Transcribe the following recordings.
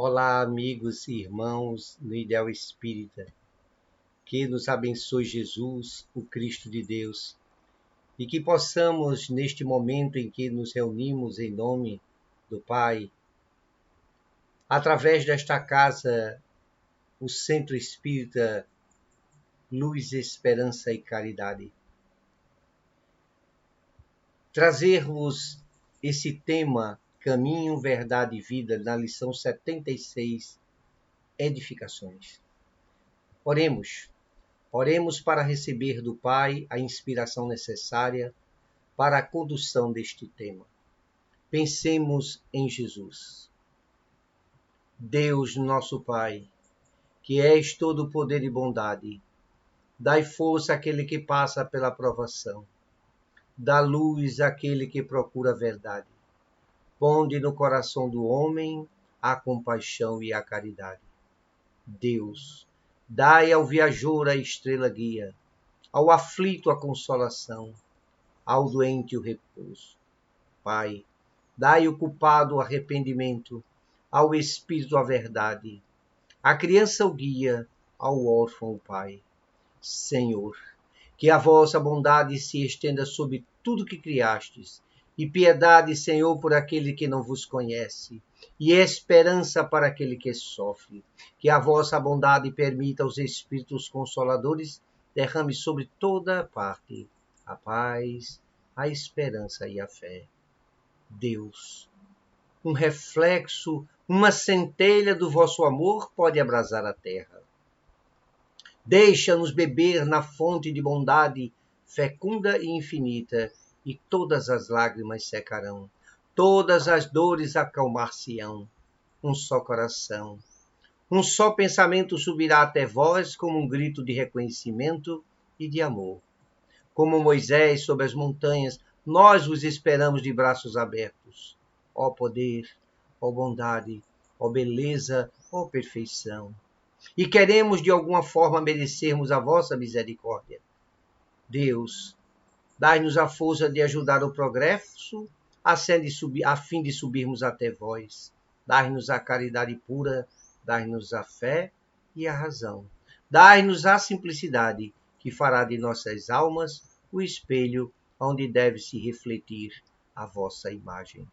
Olá, amigos e irmãos no Ideal Espírita. Que nos abençoe Jesus, o Cristo de Deus, e que possamos, neste momento em que nos reunimos em nome do Pai, através desta casa, o Centro Espírita Luz, Esperança e Caridade, trazer-vos esse tema, Caminho, Verdade e Vida, na lição 76, Edificações. Oremos para receber do Pai a inspiração necessária para a condução deste tema. Pensemos em Jesus. Deus, nosso Pai, que és todo poder e bondade, dai força àquele que passa pela provação, dá luz àquele que procura a verdade, ponde no coração do homem a compaixão e a caridade. Deus, dai ao viajor a estrela guia, ao aflito a consolação, ao doente o repouso. Pai, dai ao culpado o arrependimento, ao espírito a verdade, à criança o guia, ao órfão o pai. Senhor, que a vossa bondade se estenda sobre tudo que criastes, e piedade, Senhor, por aquele que não vos conhece, e esperança para aquele que sofre. Que a vossa bondade permita aos Espíritos Consoladores derrame sobre toda parte a paz, a esperança e a fé. Deus, um reflexo, uma centelha do vosso amor pode abrasar a terra. Deixa-nos beber na fonte de bondade fecunda e infinita, e todas as lágrimas secarão, todas as dores acalmar-se-ão. Um só coração, um só pensamento subirá até vós como um grito de reconhecimento e de amor. Como Moisés sobre as montanhas, nós vos esperamos de braços abertos. Ó poder, ó bondade, ó beleza, ó perfeição. E queremos de alguma forma merecermos a vossa misericórdia. Deus, dai-nos a força de ajudar o progresso, a fim de subirmos até vós. Dai-nos a caridade pura, dai-nos a fé e a razão. Dai-nos a simplicidade, que fará de nossas almas o espelho onde deve se refletir a vossa imagem.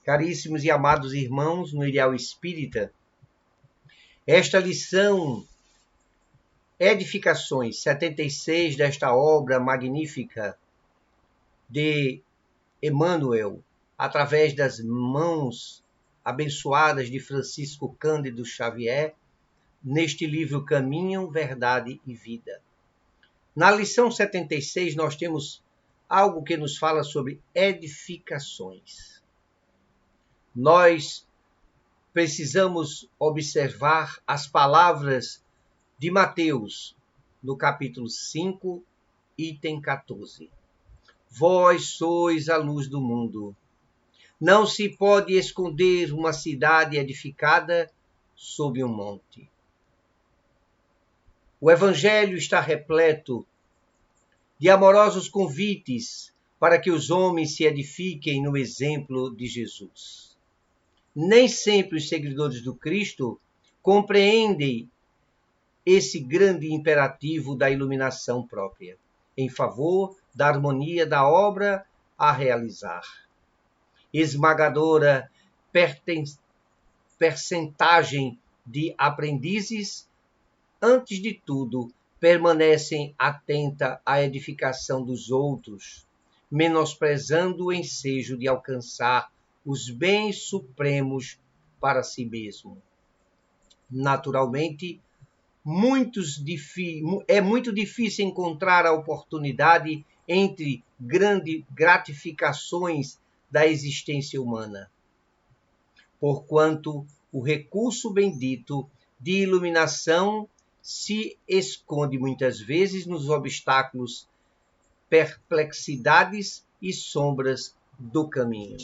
Caríssimos e amados irmãos no Ideal Espírita, esta lição Edificações 76 desta obra magnífica de Emmanuel, através das mãos abençoadas de Francisco Cândido Xavier, neste livro Caminho, Verdade e Vida. Na lição 76 nós temos algo que nos fala sobre edificações. Nós precisamos observar as palavras de Mateus, no capítulo 5, item 14. Vós sois a luz do mundo. Não se pode esconder uma cidade edificada sob um monte. O Evangelho está repleto de amorosos convites para que os homens se edifiquem no exemplo de Jesus. Nem sempre os seguidores do Cristo compreendem esse grande imperativo da iluminação própria, em favor da harmonia da obra a realizar. Esmagadora percentagem de aprendizes, antes de tudo, permanecem atenta à edificação dos outros, menosprezando o ensejo de alcançar os bens supremos para si mesmo. Naturalmente, é muito difícil encontrar a oportunidade entre grandes gratificações da existência humana, porquanto o recurso bendito de iluminação se esconde muitas vezes nos obstáculos, perplexidades e sombras do caminho.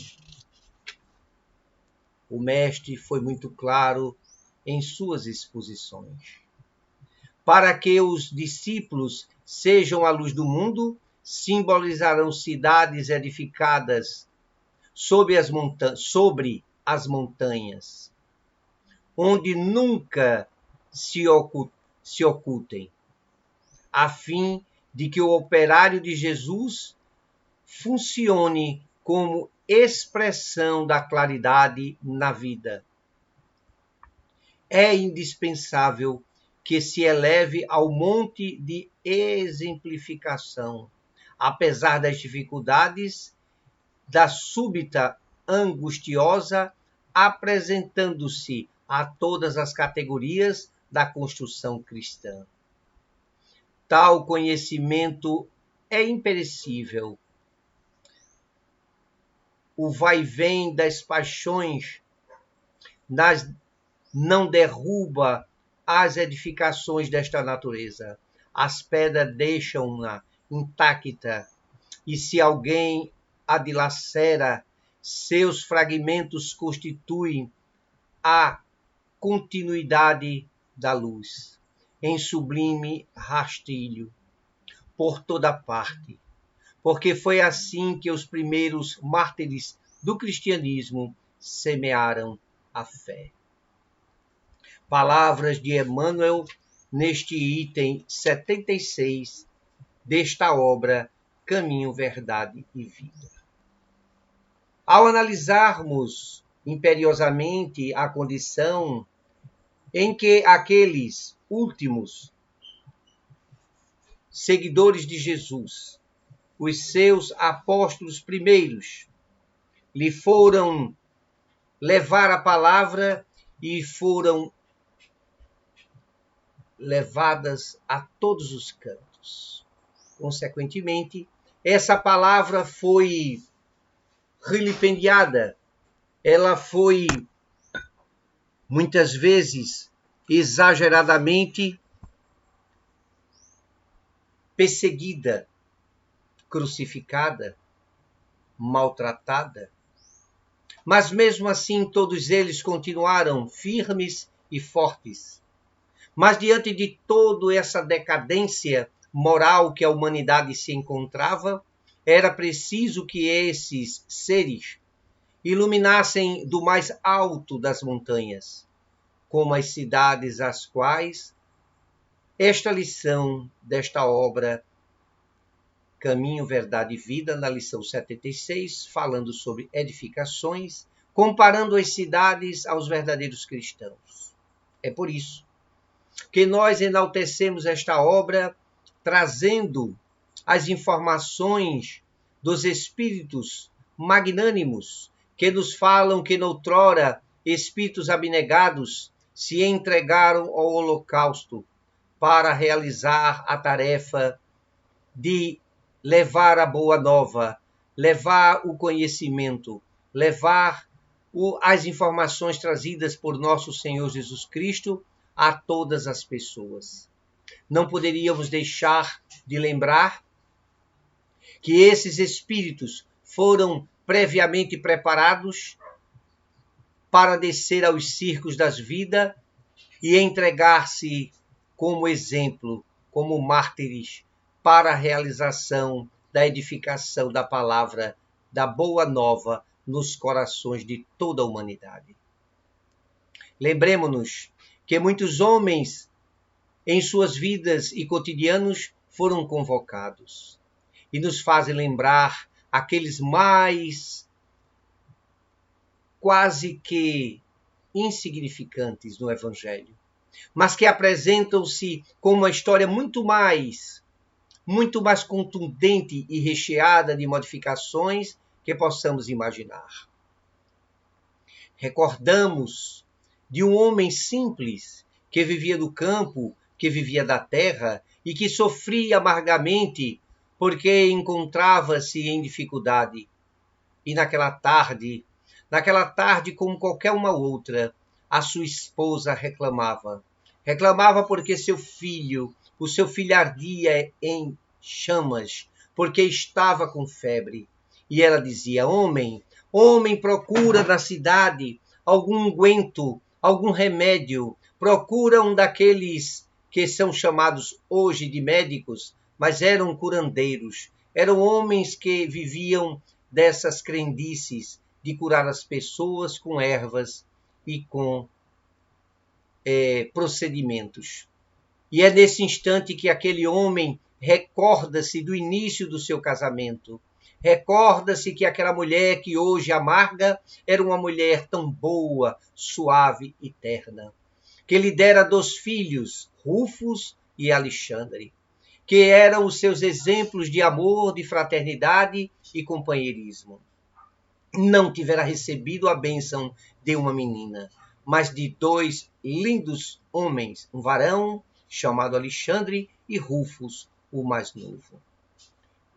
O Mestre foi muito claro em suas exposições. Para que os discípulos sejam a luz do mundo, simbolizarão cidades edificadas sobre as montanhas, onde nunca se ocultem, a fim de que o operário de Jesus funcione como expressão da claridade na vida. É indispensável que se eleve ao monte de exemplificação, apesar das dificuldades da súbita angustiosa, apresentando-se a todas as categorias da construção cristã. Tal conhecimento é imperecível. O vai-vem das paixões não derruba as edificações desta natureza. As pedras deixam-na intacta, e se alguém a dilacera, seus fragmentos constituem a continuidade da luz, em sublime rastilho, por toda parte, porque foi assim que os primeiros mártires do cristianismo semearam a fé. Palavras de Emmanuel neste item 76 desta obra Caminho, Verdade e Vida. Ao analisarmos imperiosamente a condição em que aqueles últimos seguidores de Jesus, os seus apóstolos primeiros, lhe foram levar a palavra e foram levadas a todos os cantos. Consequentemente, essa palavra foi vilipendiada, ela foi muitas vezes exageradamente perseguida, crucificada, maltratada. Mas mesmo assim todos eles continuaram firmes e fortes. Mas diante de toda essa decadência moral que a humanidade se encontrava, era preciso que esses seres iluminassem do mais alto das montanhas, como as cidades às quais esta lição desta obra Caminho, Verdade e Vida, na lição 76, falando sobre edificações, comparando as cidades aos verdadeiros cristãos. É por isso que nós enaltecemos esta obra, trazendo as informações dos espíritos magnânimos que nos falam que noutrora espíritos abnegados se entregaram ao holocausto para realizar a tarefa de levar a boa nova, levar o conhecimento, levar as informações trazidas por nosso Senhor Jesus Cristo a todas as pessoas. Não poderíamos deixar de lembrar que esses espíritos foram previamente preparados para descer aos circos das vidas e entregar-se como exemplo, como mártires, para a realização da edificação da palavra da boa nova nos corações de toda a humanidade. Lembremos-nos que muitos homens em suas vidas e cotidianos foram convocados e nos fazem lembrar aqueles mais quase que insignificantes no Evangelho, mas que apresentam-se como uma história muito mais contundente e recheada de modificações que possamos imaginar. Recordamos de um homem simples que vivia do campo, que vivia da terra e que sofria amargamente porque encontrava-se em dificuldade. E naquela tarde como qualquer uma outra, a sua esposa reclamava. Reclamava porque o seu filho ardia em chamas, porque estava com febre. E ela dizia: homem, procura na cidade algum unguento, algum remédio, procura um daqueles que são chamados hoje de médicos, mas eram curandeiros, eram homens que viviam dessas crendices, de curar as pessoas com ervas e com procedimentos. E é nesse instante que aquele homem recorda-se do início do seu casamento. Recorda-se que aquela mulher que hoje amarga era uma mulher tão boa, suave e terna, que lhe dera 2 filhos, Rufus e Alexandre, que eram os seus exemplos de amor, de fraternidade e companheirismo. Não tivera recebido a bênção de uma menina, mas de 2 lindos homens, um varão chamado Alexandre e Rufus, o mais novo.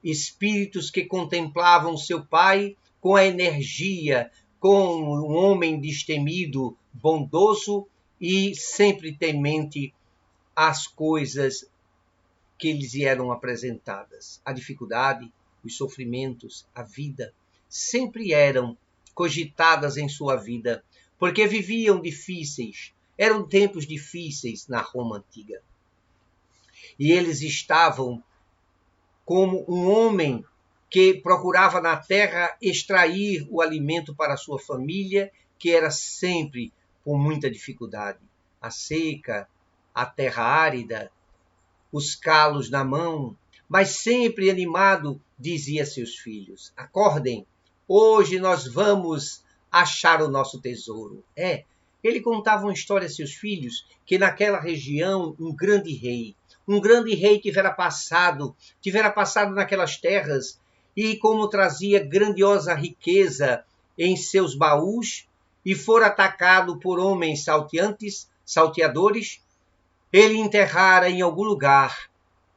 Espíritos que contemplavam seu pai com a energia, com um homem destemido, bondoso e sempre temente às coisas que lhes eram apresentadas. A dificuldade, os sofrimentos, a vida, sempre eram cogitadas em sua vida, porque viviam difíceis, eram tempos difíceis na Roma antiga. E eles estavam como um homem que procurava na terra extrair o alimento para a sua família, que era sempre com muita dificuldade. A seca, a terra árida, os calos na mão, mas sempre animado, dizia a seus filhos: acordem, hoje nós vamos achar o nosso tesouro. Ele contava uma história a seus filhos, que naquela região um grande rei tivera passado naquelas terras, e como trazia grandiosa riqueza em seus baús, e fora atacado por homens salteadores, ele enterrara em algum lugar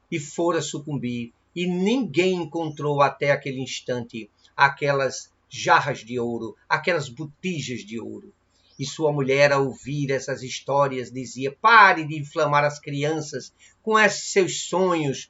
e fora sucumbir, e ninguém encontrou até aquele instante aquelas jarras de ouro, aquelas botijas de ouro. E sua mulher, ao ouvir essas histórias, dizia: pare de inflamar as crianças com esses seus sonhos,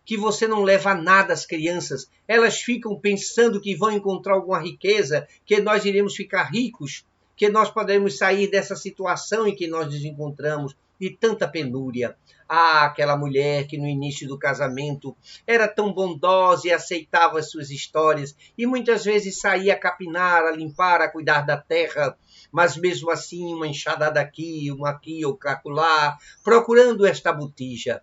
que você não leva a nada às crianças. Elas ficam pensando que vão encontrar alguma riqueza, que nós iremos ficar ricos, que nós poderemos sair dessa situação em que nós nos encontramos, de tanta penúria. Aquela mulher que no início do casamento era tão bondosa e aceitava as suas histórias, e muitas vezes saía a capinar, a limpar, a cuidar da terra, mas mesmo assim uma enxadada aqui, uma aqui ou acolá, procurando esta botija.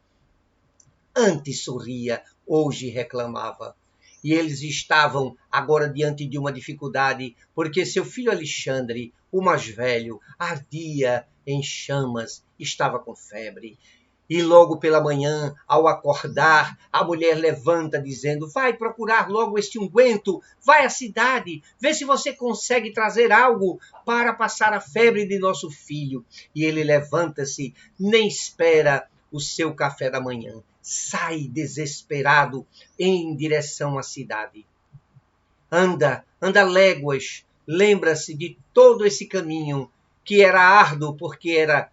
Antes sorria, hoje reclamava. E eles estavam agora diante de uma dificuldade, porque seu filho Alexandre, o mais velho, ardia em chamas, estava com febre. E logo pela manhã, ao acordar, a mulher levanta dizendo: vai procurar logo este unguento, vai à cidade, vê se você consegue trazer algo para passar a febre de nosso filho. E ele levanta-se, nem espera o seu café da manhã, sai desesperado em direção à cidade. Anda léguas, lembra-se de todo esse caminho, que era árduo porque era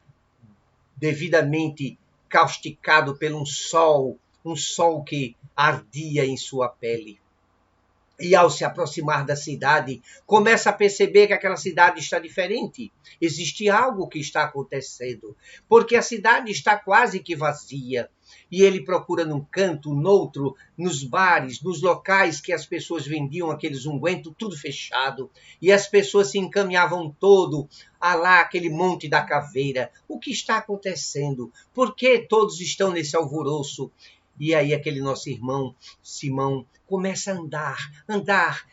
devidamente causticado por um sol que ardia em sua pele. E ao se aproximar da cidade, começa a perceber que aquela cidade está diferente. Existe algo que está acontecendo, porque a cidade está quase que vazia. E ele procura num canto, noutro, nos bares, nos locais que as pessoas vendiam aqueles ungüentos, tudo fechado. E as pessoas se encaminhavam todo a lá, aquele Monte da Caveira. O que está acontecendo? Por que todos estão nesse alvoroço? E aí aquele nosso irmão Simão começa a andar,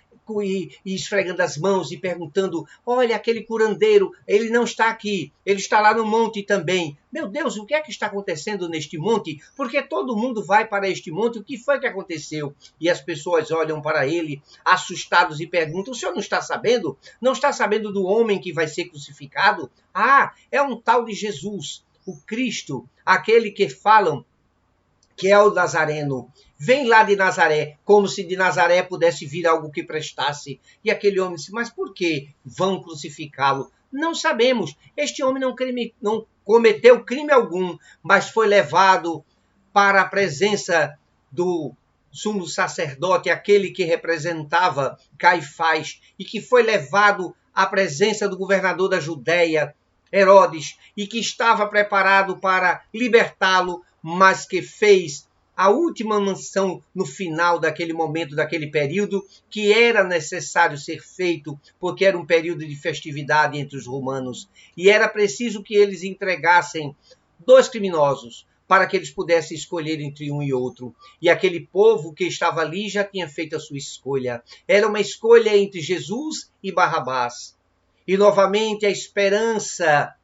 e esfregando as mãos e perguntando: olha, aquele curandeiro, ele não está aqui, ele está lá no monte também. Meu Deus, o que é que está acontecendo neste monte? Porque todo mundo vai para este monte, o que foi que aconteceu? E as pessoas olham para ele, assustados, e perguntam: o senhor não está sabendo? Não está sabendo do homem que vai ser crucificado? É um tal de Jesus, o Cristo, aquele que falam que é o Nazareno. Vem lá de Nazaré, como se de Nazaré pudesse vir algo que prestasse. E aquele homem disse: mas por que vão crucificá-lo? Não sabemos. Este homem não cometeu crime algum, mas foi levado para a presença do sumo sacerdote, aquele que representava Caifás, e que foi levado à presença do governador da Judéia, Herodes, e que estava preparado para libertá-lo, mas que fez a última menção no final daquele momento, daquele período, que era necessário ser feito, porque era um período de festividade entre os romanos, e era preciso que eles entregassem 2 criminosos, para que eles pudessem escolher entre um e outro. E aquele povo que estava ali já tinha feito a sua escolha. Era uma escolha entre Jesus e Barrabás. E novamente a esperança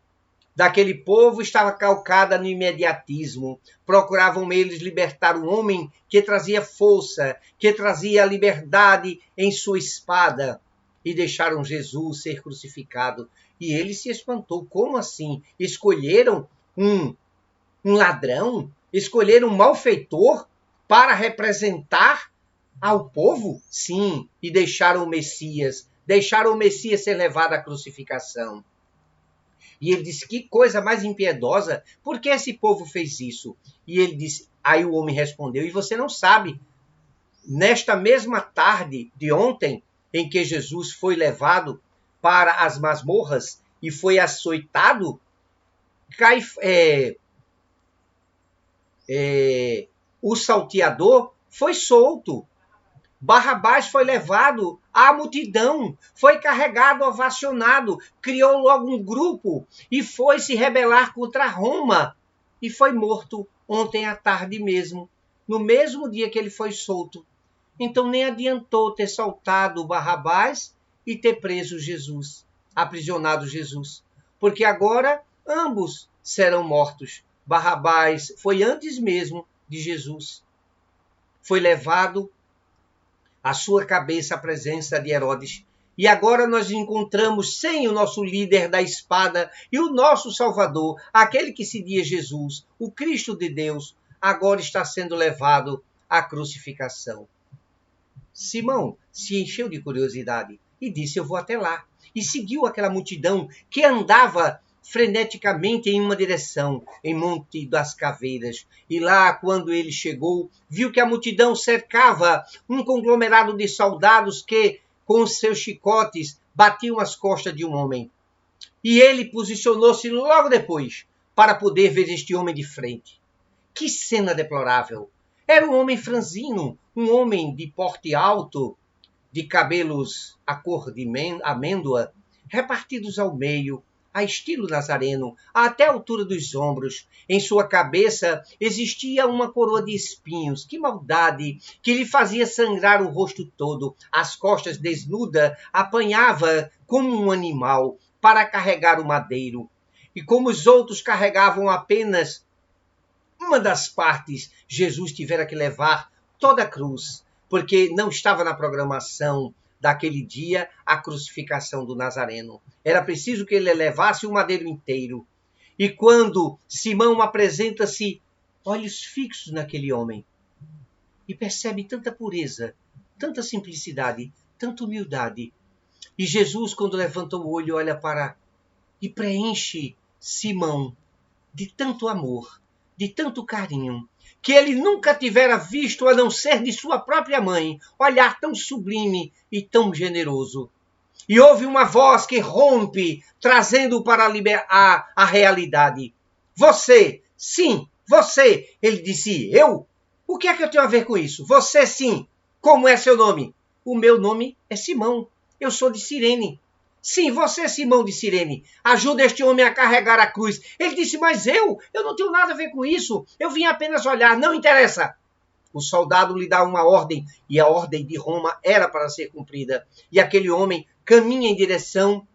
daquele povo estava calcada no imediatismo. Procuravam eles libertar um homem que trazia força, que trazia liberdade em sua espada. E deixaram Jesus ser crucificado. E ele se espantou. Como assim? Escolheram um ladrão? Escolheram um malfeitor para representar ao povo? Sim, e deixaram o Messias ser levado à crucificação. E ele disse, que coisa mais impiedosa, por que esse povo fez isso? E ele disse, aí o homem respondeu, e você não sabe, nesta mesma tarde de ontem, em que Jesus foi levado para as masmorras e foi açoitado, o salteador foi solto. Barrabás foi levado à multidão, foi carregado, ovacionado, criou logo um grupo e foi se rebelar contra Roma e foi morto ontem à tarde mesmo, no mesmo dia que ele foi solto. Então nem adiantou ter soltado Barrabás e ter preso Jesus, aprisionado Jesus, porque agora ambos serão mortos. Barrabás foi antes mesmo de Jesus. Foi levado a sua cabeça à presença de Herodes. E agora nós encontramos sem o nosso líder da espada e o nosso Salvador, aquele que se diz Jesus, o Cristo de Deus, agora está sendo levado à crucificação. Simão se encheu de curiosidade e disse, eu vou até lá. E seguiu aquela multidão que andava freneticamente em uma direção, em Monte das Caveiras. E lá, quando ele chegou, viu que a multidão cercava um conglomerado de soldados que, com os seus chicotes, batiam as costas de um homem. E ele posicionou-se logo depois para poder ver este homem de frente. Que cena deplorável! Era um homem franzino, um homem de porte alto, de cabelos à cor de amêndoa, repartidos ao meio, a estilo nazareno, até a altura dos ombros. Em sua cabeça existia uma coroa de espinhos. Que maldade! Que lhe fazia sangrar o rosto todo. As costas desnudas apanhava como um animal para carregar o madeiro. E como os outros carregavam apenas uma das partes, Jesus tivera que levar toda a cruz, porque não estava na programação daquele dia a crucificação do Nazareno. Era preciso que ele levasse o madeiro inteiro. E quando Simão apresenta-se, olhos fixos naquele homem, e percebe tanta pureza, tanta simplicidade, tanta humildade. E Jesus, quando levanta o olho, olha para e preenche Simão de tanto amor, de tanto carinho, que ele nunca tivera visto, a não ser de sua própria mãe, olhar tão sublime e tão generoso. E houve uma voz que rompe, trazendo-o para a realidade. Você, sim, você. Ele disse, eu? O que é que eu tenho a ver com isso? Você, sim. Como é seu nome? O meu nome é Simão. Eu sou de Cirene. Sim, você, Simão de Cirene, ajuda este homem a carregar a cruz. Ele disse, mas eu não tenho nada a ver com isso. Eu vim apenas olhar, não interessa. O soldado lhe dá uma ordem, e a ordem de Roma era para ser cumprida. E aquele homem caminha em direção,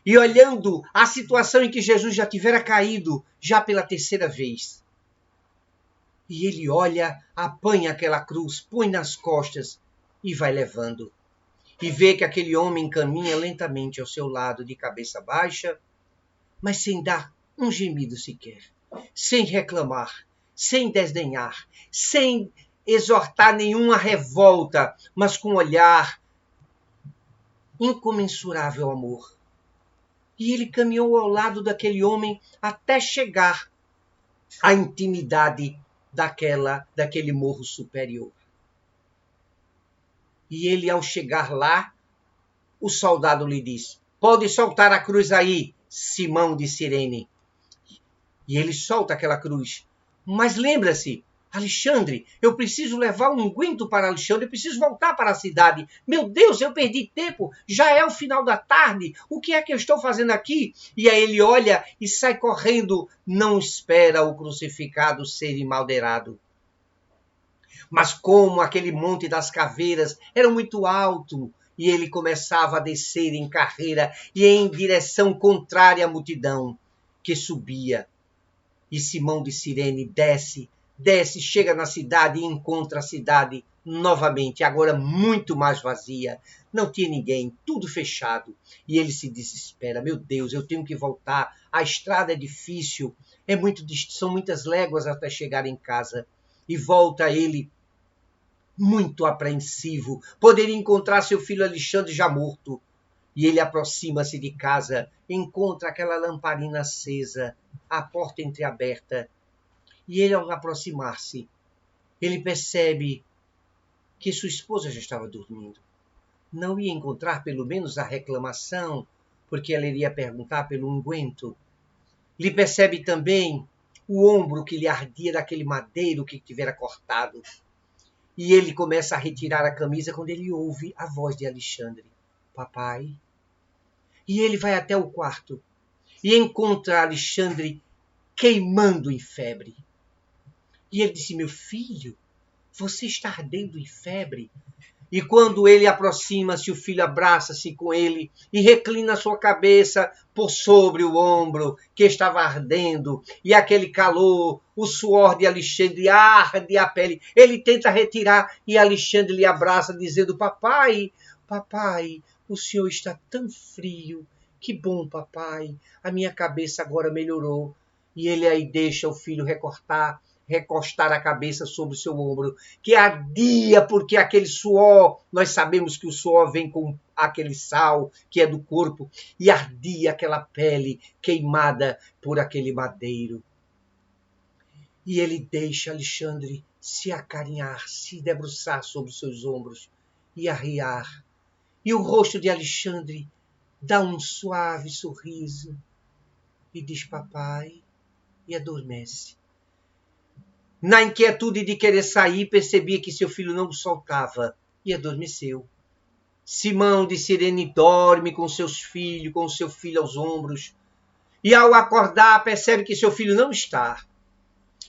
e olhando a situação em que Jesus já tivera caído, já pela terceira vez. E ele olha, apanha aquela cruz, põe nas costas e vai levando. E vê que aquele homem caminha lentamente ao seu lado, de cabeça baixa, mas sem dar um gemido sequer, sem reclamar, sem desdenhar, sem exortar nenhuma revolta, mas com um olhar incomensurável amor. E ele caminhou ao lado daquele homem até chegar à intimidade daquele morro superior. E ele, ao chegar lá, o soldado lhe diz, pode soltar a cruz aí, Simão de Cirene. E ele solta aquela cruz. Mas lembra-se, Alexandre, eu preciso levar um unguento para Alexandre, eu preciso voltar para a cidade. Meu Deus, eu perdi tempo, já é o final da tarde, o que é que eu estou fazendo aqui? E aí ele olha e sai correndo, não espera o crucificado ser embaldeirado. Mas como aquele Monte das Caveiras era muito alto, e ele começava a descer em carreira e em direção contrária à multidão que subia. E Simão de Cirene desce, chega na cidade e encontra a cidade novamente, agora muito mais vazia. Não tinha ninguém, tudo fechado. E ele se desespera. Meu Deus, eu tenho que voltar. A estrada é difícil, são muitas léguas até chegar em casa. E volta ele muito apreensivo. Poderia encontrar seu filho Alexandre já morto. E ele aproxima-se de casa, encontra aquela lamparina acesa, a porta entreaberta. E ele, ao aproximar-se, ele percebe que sua esposa já estava dormindo. Não ia encontrar pelo menos a reclamação, porque ela iria perguntar pelo unguento. Ele percebe também o ombro que lhe ardia daquele madeiro que tivera cortado. E ele começa a retirar a camisa quando ele ouve a voz de Alexandre. Papai. E ele vai até o quarto e encontra Alexandre queimando em febre. E ele disse, meu filho, você está ardendo em febre? E quando ele aproxima-se, o filho abraça-se com ele e reclina sua cabeça por sobre o ombro que estava ardendo. E aquele calor, o suor de Alexandre arde a pele. Ele tenta retirar e Alexandre lhe abraça dizendo, papai, papai, o senhor está tão frio. Que bom, papai, a minha cabeça agora melhorou. E ele aí deixa o filho recostar a cabeça sobre o seu ombro, que ardia, porque aquele suor, nós sabemos que o suor vem com aquele sal que é do corpo, e ardia aquela pele queimada por aquele madeiro. E ele deixa Alexandre se acarinhar, se debruçar sobre os seus ombros e arriar. E o rosto de Alexandre dá um suave sorriso e diz papai e adormece. Na inquietude de querer sair, percebia que seu filho não o soltava e adormeceu. Simão de Cirene dorme com seu filho aos ombros. E ao acordar, percebe que seu filho não está.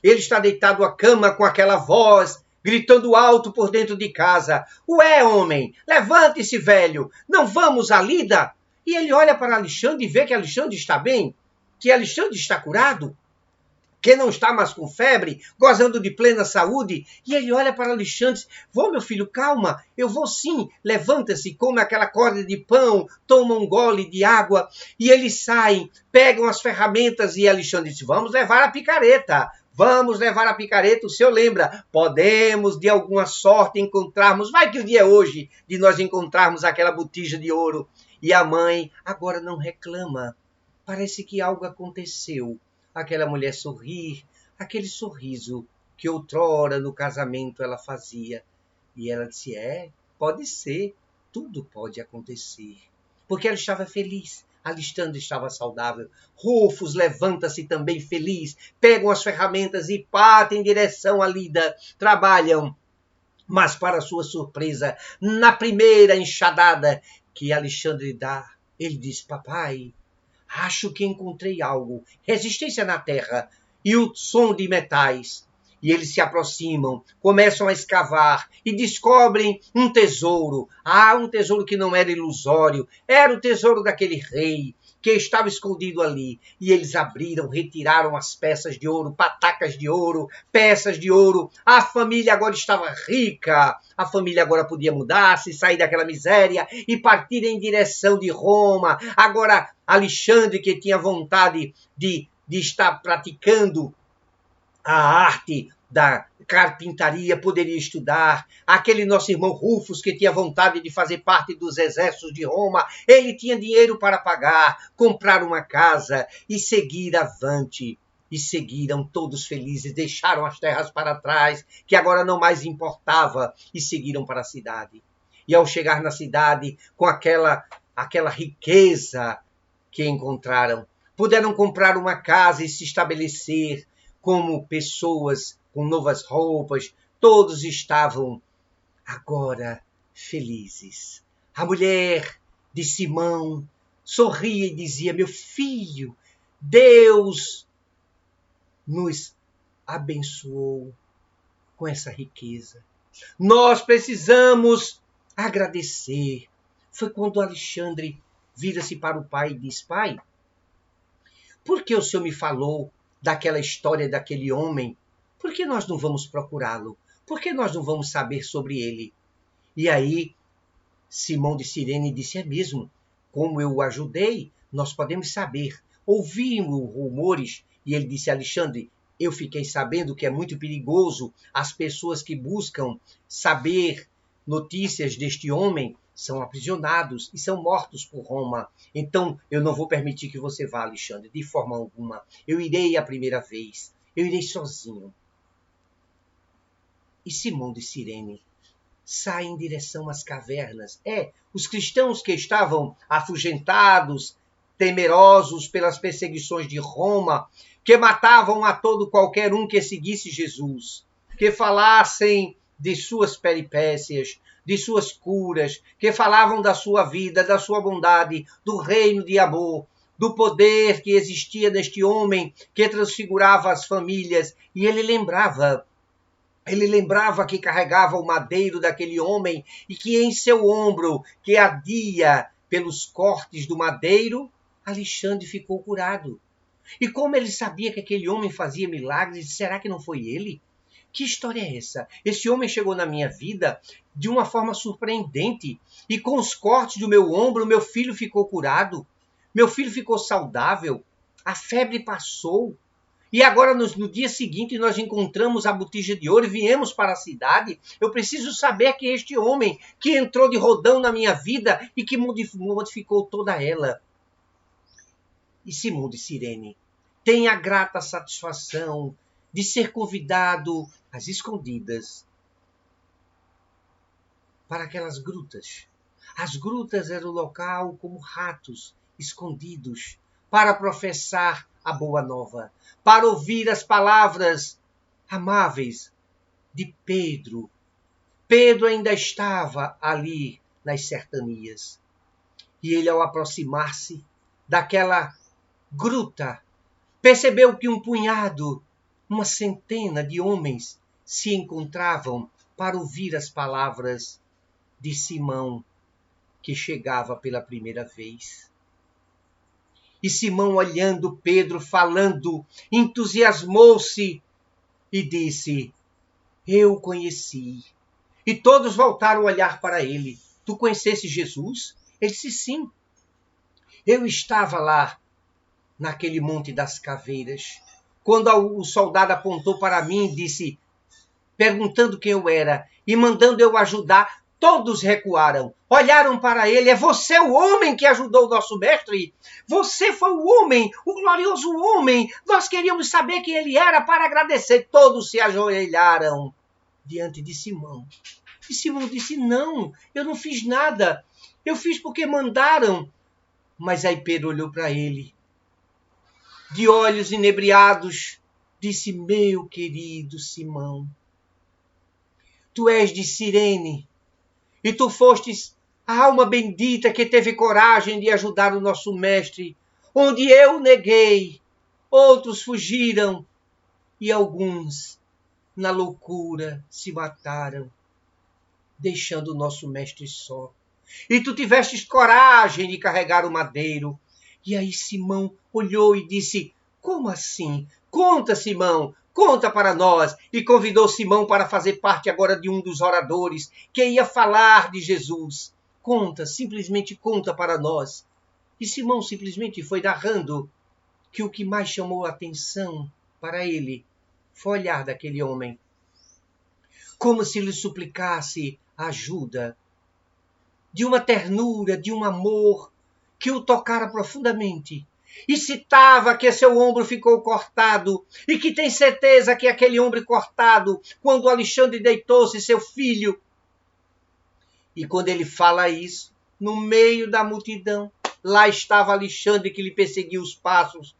Ele está deitado à cama com aquela voz, gritando alto por dentro de casa. Ué, homem, levante-se, velho, não vamos à lida? E ele olha para Alexandre e vê que Alexandre está bem, que Alexandre está curado, que não está mais com febre, gozando de plena saúde. E ele olha para Alexandre, vou, meu filho, calma, eu vou sim, levanta-se, come aquela corda de pão, toma um gole de água, e eles saem, pegam as ferramentas, e Alexandre diz, vamos levar a picareta, o senhor lembra, podemos de alguma sorte encontrarmos, vai que o dia é hoje, de nós encontrarmos aquela botija de ouro. E a mãe agora não reclama, parece que algo aconteceu. Aquela mulher sorrir, aquele sorriso que outrora no casamento ela fazia. E ela disse, pode ser, tudo pode acontecer. Porque ela estava feliz, Alexandre estava saudável. Rufus levanta-se também feliz, pegam as ferramentas e partem em direção à lida, trabalham. Mas para sua surpresa, na primeira enxadada que Alexandre dá, ele diz, papai, acho que encontrei algo, resistência na terra e o som de metais. E eles se aproximam, começam a escavar e descobrem um tesouro. Um tesouro que não era ilusório, era o tesouro daquele rei que estava escondido ali. E eles abriram, retiraram as peças de ouro, patacas de ouro, peças de ouro. A família agora estava rica. A família agora podia mudar-se, sair daquela miséria e partir em direção de Roma. Agora, Alexandre, que tinha vontade de estar praticando a arte da carpintaria, poderia estudar. Aquele nosso irmão Rufus, que tinha vontade de fazer parte dos exércitos de Roma, ele tinha dinheiro para pagar, comprar uma casa e seguir avante. E seguiram todos felizes, deixaram as terras para trás, que agora não mais importava, e seguiram para a cidade. E ao chegar na cidade, com aquela riqueza que encontraram, puderam comprar uma casa e se estabelecer como pessoas com novas roupas, todos estavam agora felizes. A mulher de Simão sorria e dizia: meu filho, Deus nos abençoou com essa riqueza. Nós precisamos agradecer. Foi quando Alexandre vira-se para o pai e diz: pai, por que o senhor me falou daquela história daquele homem? Por que nós não vamos procurá-lo? Por que nós não vamos saber sobre ele? E aí Simão de Cirene disse: é mesmo, como eu o ajudei, nós podemos saber. Ouvimos rumores, e ele disse: Alexandre, eu fiquei sabendo que é muito perigoso. As pessoas que buscam saber notícias deste homem são aprisionados e são mortos por Roma. Então, eu não vou permitir que você vá, Alexandre, de forma alguma. Eu irei a primeira vez. Eu irei sozinho. E Simão de Cirene sai em direção às cavernas. Os cristãos que estavam afugentados, temerosos pelas perseguições de Roma, que matavam a todo qualquer um que seguisse Jesus, que falassem de suas peripécias, de suas curas, que falavam da sua vida, da sua bondade, do reino de amor, do poder que existia neste homem que transfigurava as famílias. E ele lembrava que carregava o madeiro daquele homem e que em seu ombro, que ardia pelos cortes do madeiro, Alexandre ficou curado. E como ele sabia que aquele homem fazia milagres, será que não foi ele? Que história é essa? Esse homem chegou na minha vida de uma forma surpreendente e com os cortes do meu ombro, meu filho ficou curado, meu filho ficou saudável, a febre passou. E agora, no dia seguinte, nós encontramos a botija de ouro e viemos para a cidade. Eu preciso saber que este homem que entrou de rodão na minha vida e que modificou toda ela. E Simão de Cirene tem a grata satisfação de ser convidado às escondidas para aquelas grutas. As grutas eram o local como ratos escondidos para professar a boa nova, para ouvir as palavras amáveis de Pedro. Pedro ainda estava ali nas cercanias. E ele, ao aproximar-se daquela gruta, percebeu que um punhado, uma centena de homens se encontravam para ouvir as palavras de Simão, que chegava pela primeira vez. E Simão, olhando Pedro falando, entusiasmou-se e disse: eu o conheci. E todos voltaram a olhar para ele. Tu conheceste Jesus? Ele disse: sim. Eu estava lá, naquele Monte das Caveiras, quando o soldado apontou para mim e disse, perguntando quem eu era e mandando eu ajudar, todos recuaram, olharam para ele. É você o homem que ajudou o nosso mestre? Você foi o homem, o glorioso homem. Nós queríamos saber quem ele era para agradecer. Todos se ajoelharam diante de Simão. E Simão disse: não, eu não fiz nada. Eu fiz porque mandaram. Mas aí Pedro olhou para ele, de olhos inebriados, disse: meu querido Simão, tu és de Cirene, e tu fostes a alma bendita que teve coragem de ajudar o nosso mestre, onde eu neguei, outros fugiram, e alguns, na loucura, se mataram, deixando o nosso mestre só. E tu tivestes coragem de carregar o madeiro. E aí Simão olhou e disse: como assim? Conta, Simão, conta para nós. E convidou Simão para fazer parte agora de um dos oradores que ia falar de Jesus. Conta, simplesmente conta para nós. E Simão simplesmente foi narrando que o que mais chamou a atenção para ele foi o olhar daquele homem, como se lhe suplicasse ajuda, de uma ternura, de um amor que o tocara profundamente. E citava que seu ombro ficou cortado e que tem certeza que aquele ombro cortado, quando Alexandre deitou-se, seu filho. E quando ele fala isso, no meio da multidão, lá estava Alexandre, que lhe perseguia os passos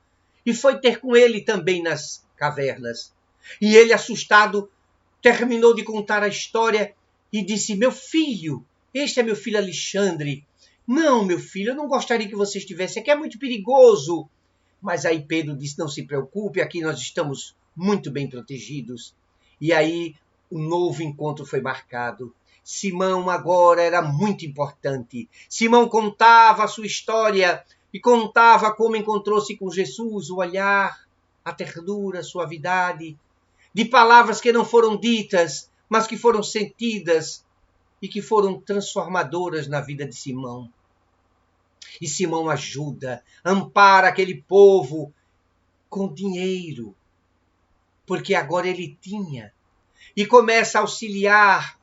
e foi ter com ele também nas cavernas. E ele, assustado, terminou de contar a história e disse: meu filho, este é meu filho Alexandre. Não, meu filho, eu não gostaria que você estivesse aqui, é muito perigoso. Mas aí Pedro disse: não se preocupe, aqui nós estamos muito bem protegidos. E aí um novo encontro foi marcado. Simão agora era muito importante. Simão contava a sua história e contava como encontrou-se com Jesus, o olhar, a ternura, a suavidade, de palavras que não foram ditas, mas que foram sentidas e que foram transformadoras na vida de Simão. E Simão ajuda, ampara aquele povo com dinheiro, porque agora ele tinha, e começa a auxiliar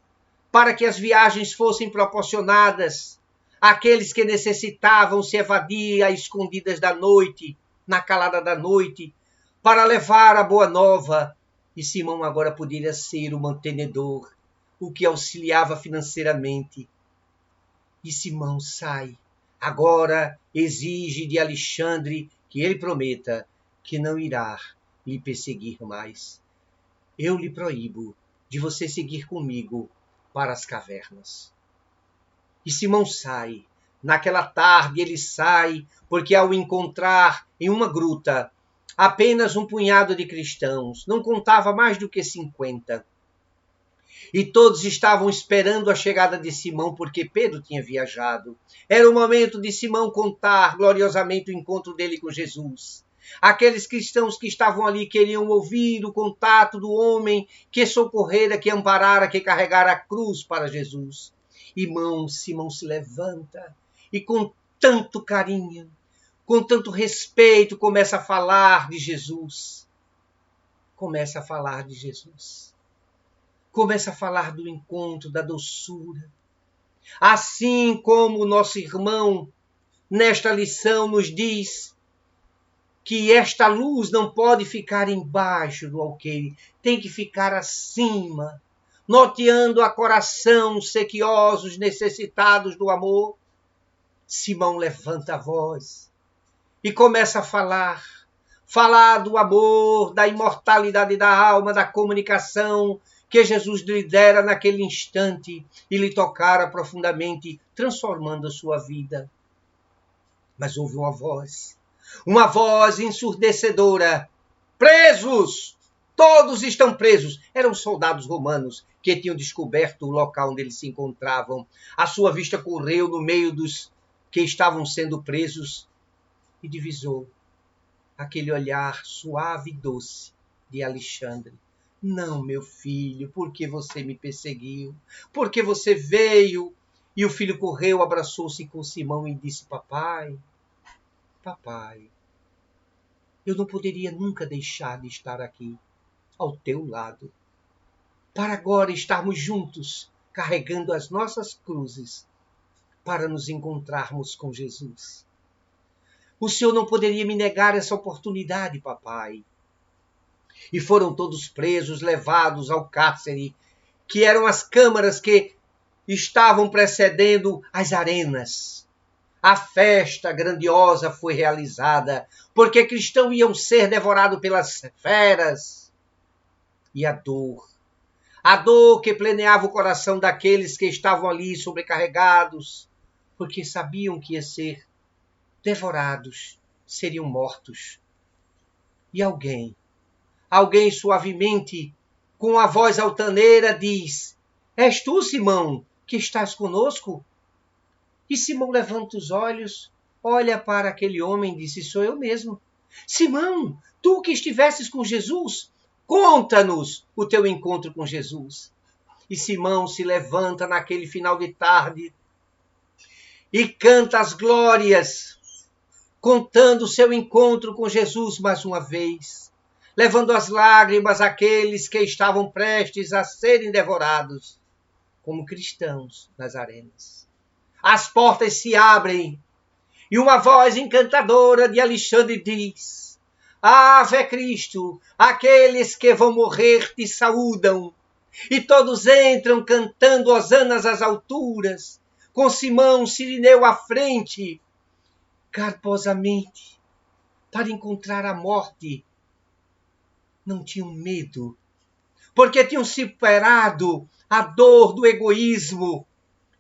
para que as viagens fossem proporcionadas àqueles que necessitavam se evadir às escondidas da noite, na calada da noite, para levar a boa nova. E Simão agora poderia ser o mantenedor, o que auxiliava financeiramente. E Simão sai. Agora exige de Alexandre que ele prometa que não irá lhe perseguir mais. Eu lhe proíbo de você seguir comigo para as cavernas. E Simão sai. Naquela tarde ele sai, porque ao encontrar em uma gruta apenas um punhado de cristãos, não contava mais do que 50. E todos estavam esperando a chegada de Simão, porque Pedro tinha viajado. Era o momento de Simão contar gloriosamente o encontro dele com Jesus. Aqueles cristãos que estavam ali queriam ouvir o contato do homem que socorrera, que amparara, que carregara a cruz para Jesus. Simão se levanta e com tanto carinho, com tanto respeito, começa a falar de Jesus. Começa a falar de Jesus. Começa a falar do encontro, da doçura. Assim como o nosso irmão, nesta lição, nos diz que esta luz não pode ficar embaixo do alqueire, tem que ficar acima, norteando a coração sequiosos, necessitados do amor. Simão levanta a voz e começa a falar do amor, da imortalidade da alma, da comunicação que Jesus lhe dera naquele instante e lhe tocara profundamente, transformando a sua vida. Mas houve uma voz ensurdecedora: presos! Todos estão presos! Eram soldados romanos que tinham descoberto o local onde eles se encontravam. A sua vista correu no meio dos que estavam sendo presos e divisou aquele olhar suave e doce de Alexandre. Não, meu filho, por que você me perseguiu? Por que você veio? E o filho correu, abraçou-se com Simão e disse: papai, eu não poderia nunca deixar de estar aqui, ao teu lado, para agora estarmos juntos, carregando as nossas cruzes, para nos encontrarmos com Jesus. O Senhor não poderia me negar essa oportunidade, papai. E foram todos presos, levados ao cárcere, que eram as câmaras que estavam precedendo as arenas. A festa grandiosa foi realizada, porque cristãos iam ser devorados pelas feras. E a dor que pleneava o coração daqueles que estavam ali sobrecarregados, porque sabiam que ia ser devorados, seriam mortos. E alguém suavemente, com a voz altaneira, diz: és tu, Simão, que estás conosco? E Simão levanta os olhos, olha para aquele homem e disse: sou eu mesmo. Simão, tu que estivestes com Jesus, conta-nos o teu encontro com Jesus. E Simão se levanta naquele final de tarde e canta as glórias, contando o seu encontro com Jesus mais uma vez, levando as lágrimas àqueles que estavam prestes a serem devorados como cristãos nas arenas. As portas se abrem e uma voz encantadora de Alexandre diz: Ave Cristo, aqueles que vão morrer te saúdam. E todos entram cantando hosanas às alturas, com Simão Cirineu à frente, garbosamente, para encontrar a morte. Não tinham medo porque tinham superado a dor do egoísmo,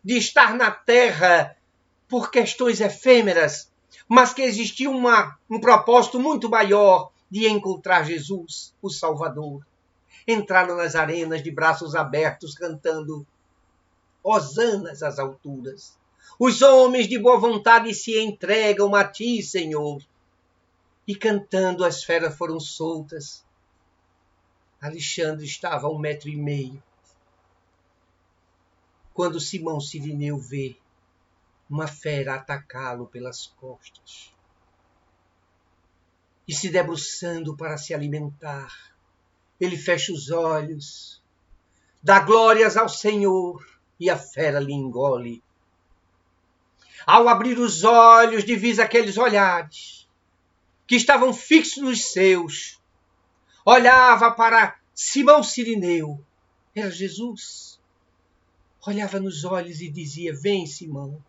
de estar na terra por questões efêmeras, mas que existia um propósito muito maior de encontrar Jesus, o Salvador. Entraram nas arenas de braços abertos, cantando hosanas às alturas. Os homens de boa vontade se entregam a ti, Senhor. E cantando, as feras foram soltas. Alexandre estava a 1,5 metros. Quando Simão Cirineu vê uma fera atacá-lo pelas costas e se debruçando para se alimentar, ele fecha os olhos, dá glórias ao Senhor e a fera lhe engole. Ao abrir os olhos, divisa aqueles olhares que estavam fixos nos seus. Olhava para Simão Cirineu, era Jesus. Olhava nos olhos e dizia: vem, Simão.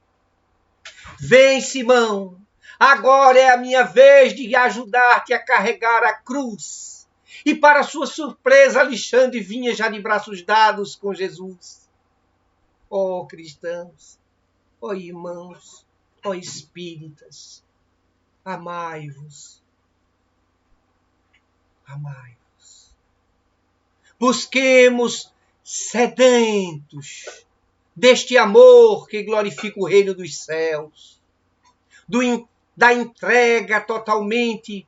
Vem, Simão. Agora é a minha vez de ajudar-te a carregar a cruz. E para sua surpresa, Alexandre vinha já de braços dados com Jesus. Ó cristãos, ó irmãos, ó espíritas, amai-vos. Amai-vos. Busquemos sedentos deste amor que glorifica o reino dos céus, da entrega totalmente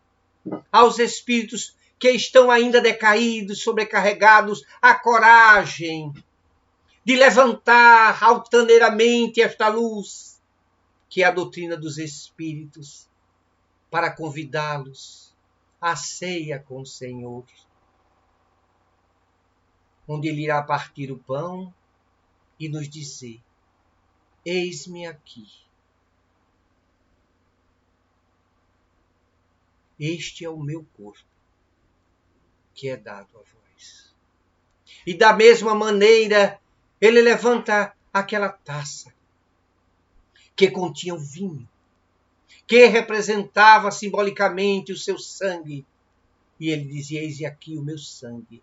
aos espíritos que estão ainda decaídos, sobrecarregados, a coragem de levantar altaneiramente esta luz, que é a doutrina dos espíritos, para convidá-los à ceia com o Senhor, onde ele irá partir o pão e nos dizer: eis-me aqui. Este é o meu corpo, que é dado a vós. E da mesma maneira, ele levanta aquela taça que continha o vinho, que representava simbolicamente o seu sangue. E ele dizia: eis aqui o meu sangue,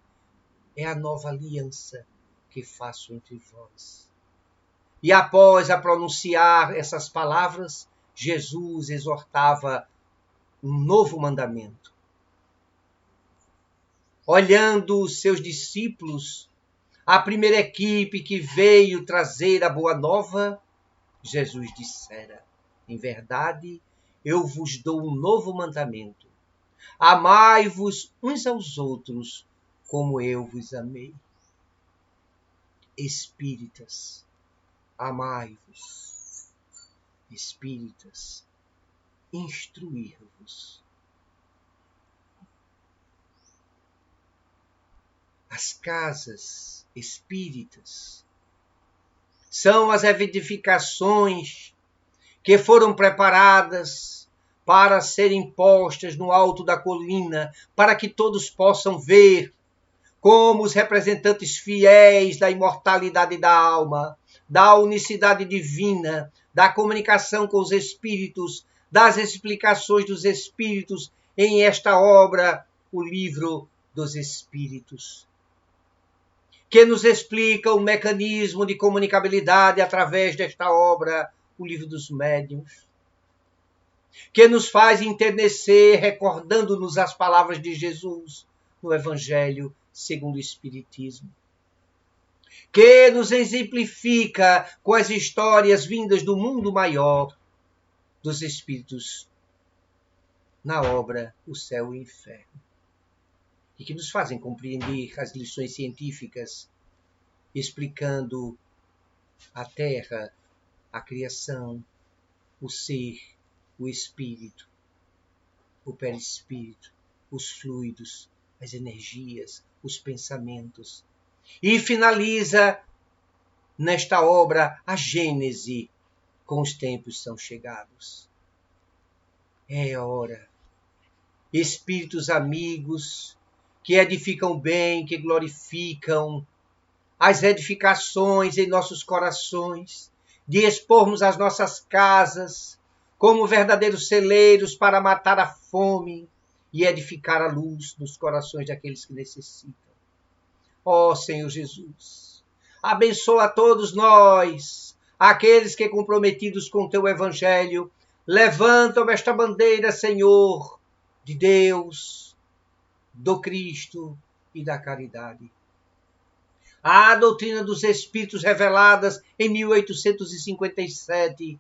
é a nova aliança que faço entre vós. E após a pronunciar essas palavras, Jesus exortava um novo mandamento. Olhando os seus discípulos, a primeira equipe que veio trazer a boa nova, Jesus dissera: em verdade, eu vos dou um novo mandamento. Amai-vos uns aos outros, como eu vos amei. Espíritas, amai-vos. Espíritas, instruir-vos. As casas espíritas são as edificações que foram preparadas para serem postas no alto da colina, para que todos possam ver como os representantes fiéis da imortalidade da alma, da unicidade divina, da comunicação com os espíritos, das explicações dos espíritos em esta obra, o Livro dos Espíritos, que nos explica o mecanismo de comunicabilidade através desta obra, o Livro dos Médiuns, que nos faz enternecer recordando-nos as palavras de Jesus no Evangelho segundo o Espiritismo, que nos exemplifica com as histórias vindas do mundo maior dos Espíritos na obra O Céu e o Inferno, e que nos fazem compreender as lições científicas, explicando a Terra, a criação, o ser, o espírito, o perispírito, os fluidos, as energias, os pensamentos. E finaliza nesta obra a Gênese, com os tempos são chegados. É hora. Espíritos amigos, que edificam bem, que glorificam as edificações em nossos corações, de expormos as nossas casas como verdadeiros celeiros para matar a fome e edificar a luz nos corações daqueles que necessitam. Ó Senhor Jesus, abençoa a todos nós, aqueles que comprometidos com o teu evangelho, levantam esta bandeira, Senhor, de Deus, do Cristo e da caridade. A doutrina dos Espíritos reveladas em 1857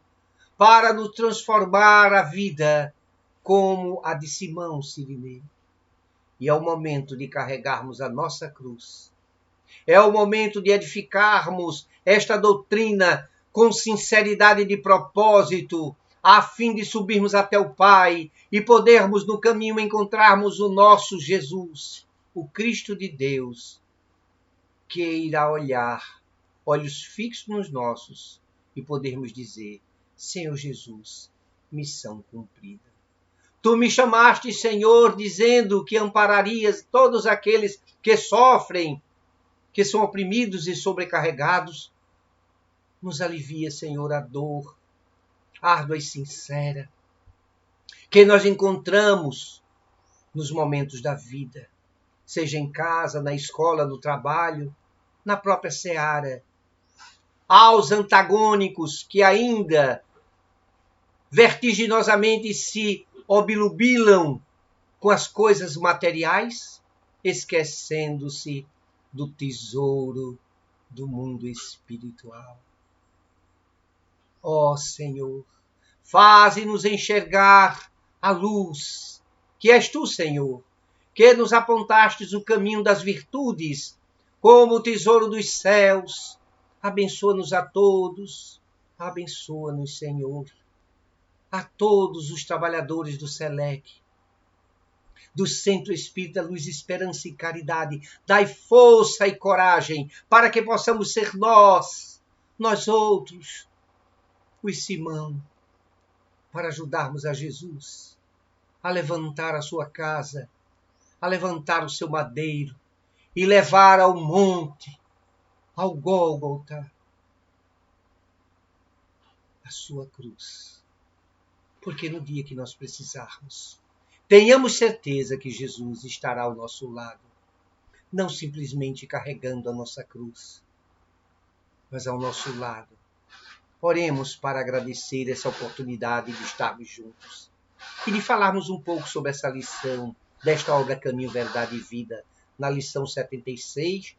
para nos transformar a vida como a de Simão Cirineu. E é o momento de carregarmos a nossa cruz. É o momento de edificarmos esta doutrina com sinceridade de propósito, a fim de subirmos até o Pai e podermos no caminho encontrarmos o nosso Jesus, o Cristo de Deus, que irá olhar, olhos fixos nos nossos, e podermos dizer: Senhor Jesus, missão cumprida. Tu me chamaste, Senhor, dizendo que ampararias todos aqueles que sofrem, que são oprimidos e sobrecarregados. Nos alivia, Senhor, a dor árdua e sincera que nós encontramos nos momentos da vida, seja em casa, na escola, no trabalho, na própria seara. Aos antagônicos que ainda vertiginosamente se obnubilam com as coisas materiais, esquecendo-se do tesouro do mundo espiritual. Ó Senhor, faze-nos enxergar a luz, que és tu, Senhor, que nos apontastes o caminho das virtudes, como o tesouro dos céus. Abençoa-nos a todos, abençoa-nos, Senhor, a todos os trabalhadores do SELEC, do Centro Espírita Luz, Esperança e Caridade. Dai força e coragem para que possamos ser nós outros, os Simão, para ajudarmos a Jesus a levantar a sua casa, a levantar o seu madeiro e levar ao monte, ao Gólgota, a sua cruz. Porque no dia que nós precisarmos, tenhamos certeza que Jesus estará ao nosso lado, não simplesmente carregando a nossa cruz, mas ao nosso lado. Oremos para agradecer essa oportunidade de estarmos juntos e de falarmos um pouco sobre essa lição desta obra Caminho, Verdade e Vida, na lição 76,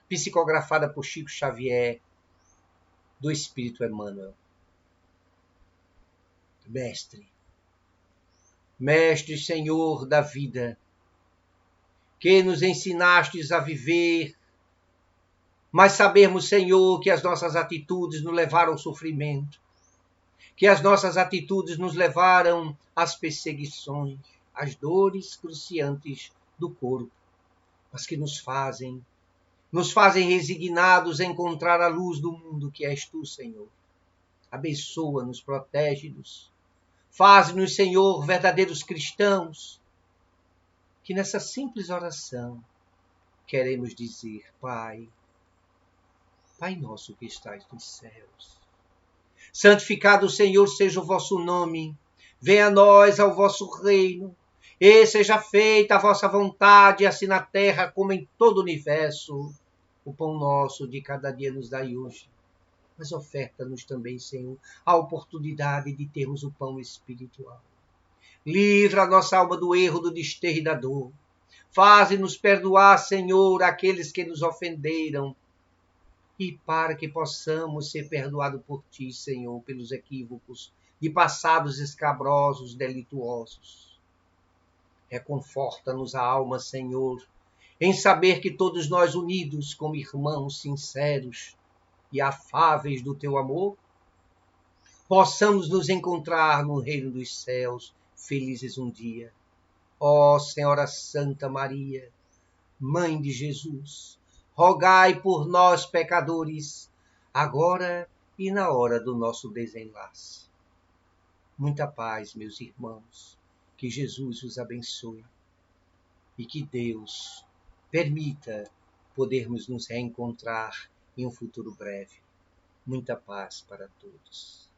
psicografada por Chico Xavier, do Espírito Emmanuel. Mestre Senhor da vida, que nos ensinastes a viver, mas sabermos, Senhor, que as nossas atitudes nos levaram ao sofrimento, que as nossas atitudes nos levaram às perseguições, às dores cruciantes do corpo, mas que nos fazem resignados a encontrar a luz do mundo que és tu, Senhor. Abençoa-nos, protege-nos. Faz-nos, Senhor, verdadeiros cristãos, que nessa simples oração queremos dizer: Pai, Pai nosso que estais nos céus, santificado, Senhor, seja o vosso nome, venha a nós ao vosso reino, e seja feita a vossa vontade, assim na terra como em todo o universo. O pão nosso de cada dia nos dai hoje, mas oferta-nos também, Senhor, a oportunidade de termos o pão espiritual. Livra a nossa alma do erro, do desterro e da dor. Faze-nos perdoar, Senhor, aqueles que nos ofenderam, e para que possamos ser perdoados por Ti, Senhor, pelos equívocos de passados escabrosos, delituosos. Reconforta-nos a alma, Senhor, em saber que todos nós unidos como irmãos sinceros e afáveis do Teu amor, possamos nos encontrar no reino dos céus, felizes um dia. Ó Senhora Santa Maria, Mãe de Jesus, rogai por nós, pecadores, agora e na hora do nosso desenlace. Muita paz, meus irmãos, que Jesus os abençoe e que Deus permita podermos nos reencontrar em um futuro breve. Muita paz para todos.